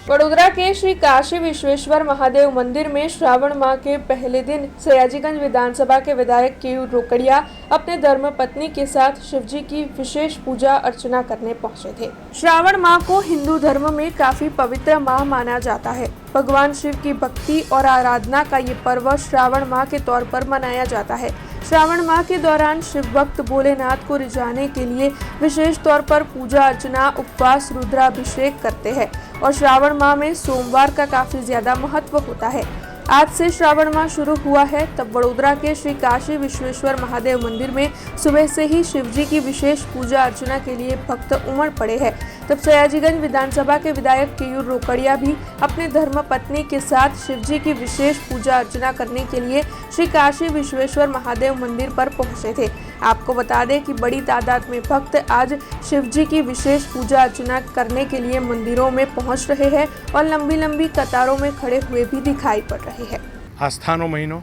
वडोदरा के श्री काशी विश्वेश्वर महादेव मंदिर में श्रावण माह के पहले दिन सयाजीगंज विधानसभा के विधायक केयूर रोकड़िया अपने धर्मपत्नी के साथ शिवजी की विशेष पूजा अर्चना करने पहुंचे थे। श्रावण माह को हिंदू धर्म में काफी पवित्र माह माना जाता है। भगवान शिव की भक्ति और आराधना का ये पर्व श्रावण माह के तौर पर मनाया जाता है। श्रावण माह के दौरान शिव भक्त भोलेनाथ को रिझाने के लिए विशेष तौर पर पूजा अर्चना, उपवास, रुद्राभिषेक करते हैं और श्रावण माह में सोमवार का काफी ज्यादा महत्व होता है। आज से श्रावण माह शुरू हुआ है, तब वडोदरा के श्री काशी विश्वेश्वर महादेव मंदिर में सुबह से ही शिवजी की विशेष पूजा अर्चना के लिए भक्त उमड़ पड़े हैं। तब सयाजीगंज विधानसभा के विधायक केयूर रोकड़िया भी अपने धर्मपत्नी के साथ शिवजी की विशेष पूजा अर्चना करने के लिए श्री काशी विश्वेश्वर महादेव मंदिर पर पहुंचे थे। आपको बता दें कि बड़ी तादाद में भक्त आज शिवजी की विशेष पूजा अर्चना करने के लिए मंदिरों में पहुंच रहे हैं और लंबी लंबी कतारों में खड़े हुए भी दिखाई पड़ रहे हैं। आस्थानो महीनो,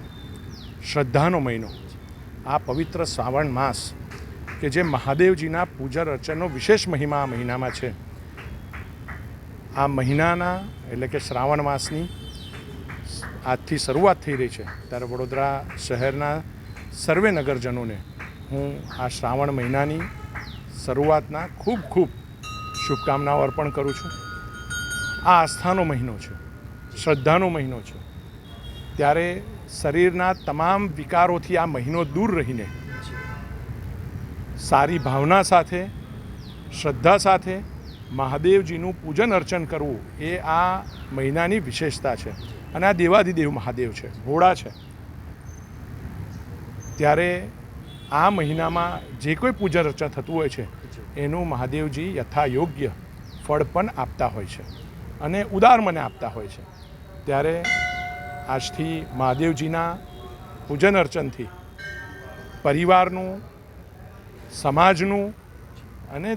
श्रद्धानो महीनो, आ पवित्र श्रावण मास કે જે મહાદેવજીના પૂજા અર્ચનનો વિશેષ મહિમા આ મહિનામાં છે। આ મહિનાના એટલે કે શ્રાવણ માસની આજથી શરૂઆત થઈ રહી છે, ત્યારે વડોદરા શહેરના સર્વે નગરજનોને હું આ શ્રાવણ મહિનાની શરૂઆતના ખૂબ ખૂબ શુભકામનાઓ અર્પણ કરું છું। આ આસ્થાનો મહિનો છે, શ્રદ્ધાનો મહિનો છે, ત્યારે શરીરના તમામ વિકારોથી આ મહિનો દૂર રહીને सारी भावना साथे, श्रद्धा साथे महादेवजीનું પૂજન અર્ચન કરવું એ આ મહિનાની વિશેષતા છે। અને આ દેવાધિદેવ મહાદેવ છે, ભોળા છે, ત્યારે આ મહિનામાં જે કોઈ પૂજા અર્ચન થતું હોય છે એનું મહાદેવજી યથાયોગ્ય ફળ પણ આપતા હોય છે અને ઉદાર મને આપતા હોય છે। ત્યારે આજથી મહાદેવજીના પૂજન અર્ચનથી પરિવારનું, સમાજનું અને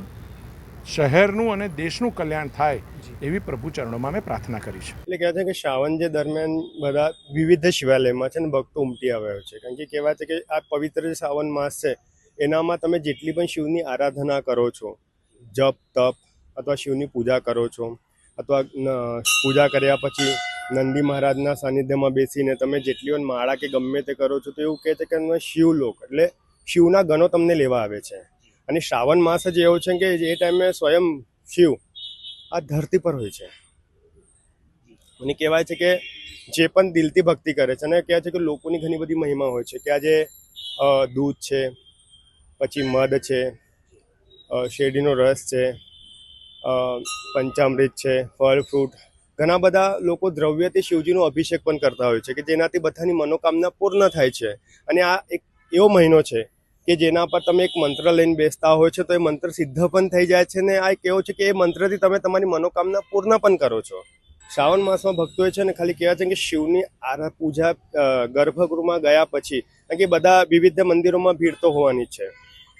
શહેરનું અને દેશનું કલ્યાણ થાય એવી પ્રભુ ચરણોમાં મેં પ્રાર્થના કરી છે। એટલે કહેવાય છે કે શ્રાવણ જે દરમિયાન બધા વિવિધ શિવાલયમાં છે ને ભક્તો ઉમટી આવ્યા છે, કારણ કે કહેવાય છે કે આ પવિત્ર જે શ્રાવણ માસ છે એનામાં તમે જેટલી પણ શિવની આરાધના કરો છો, જપ તપ અથવા શિવની પૂજા કરો છો, અથવા પૂજા કર્યા પછી નંદી મહારાજના સાનિધ્યમાં બેસીને તમે જેટલી પણ માળા કે ગમે તે કરો છો, તો એવું કહે છે કે શિવલોક એટલે શિવના ગણો તમને લેવા આવે છે। અને શ્રાવણ માસ જ એવો છે કે એ ટાઈમે સ્વયં શિવ આ ધરતી પર હોય છે। અને કહેવાય છે કે જે પણ દિલથી ભક્તિ કરે છે, અને કહેવાય છે કે લોકોની ઘણી બધી મહિમા હોય છે કે આજે દૂધ છે, પછી મધ છે, શેરડીનો રસ છે, પંચામૃત છે, ફળ ફ્રૂટ, ઘણા બધા લોકો દ્રવ્યથી શિવજીનો અભિષેક પણ કરતા હોય છે કે જેનાથી બધાની મનોકામના પૂર્ણ થાય છે। અને આ એક એવો મહિનો છે કે જેના પર તમે એક મંત્ર લઈને બેસતા હોય છો તો એ મંત્ર સિદ્ધ પણ થઈ જાય છે, ને આ એક એવો છે કે એ મંત્રથી તમે તમારી મનોકામના પૂર્ણ પણ કરો છો। શ્રાવણ માસમાં ભક્તોએ છે ને ખાલી કહેવાય છે કે શિવની પૂજા ગર્ભગૃહમાં ગયા પછી, કારણ કે બધા વિવિધ મંદિરોમાં ભીડ તો હોવાની છે,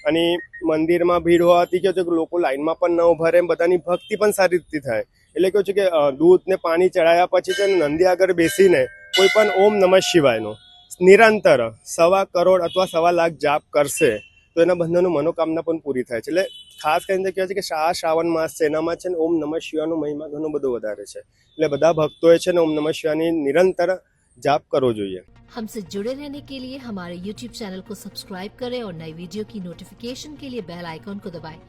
અને મંદિરમાં ભીડ હોવાથી કહે છે કે લોકો લાઈનમાં પણ ન ઉભા રહે, બધાની ભક્તિ પણ સારી રીતે થાય। એટલે કહ્યું છે કે દૂધ ને પાણી ચડાયા પછી છે ને નંદી આગળ બેસીને કોઈ પણ ઓમ નમઃ શિવાયનો નિરંતર 1.25 કરોડ અથવા 1.25 લાખ જાપ કરશે તો એના બંધાનું મનોકામના પણ પૂરી થાય છે। એટલે ખાસ કરીને કહેવાય છે કે આ શ્રાવણ માસ છે એનામાં છે ને ઓમ નમઃ શિવાયનો મહિમા ઘણો બધો વધારે છે। એટલે બધા ભક્તોએ છે ને ઓમ નમઃ શિવાયની નિરંતર जाप करो જોઈએ। हमसे जुड़े रहने के लिए हमारे YouTube चैनल को सब्सक्राइब करें और नई वीडियो की नोटिफिकेशन के लिए बेल आइकॉन को दबाएं।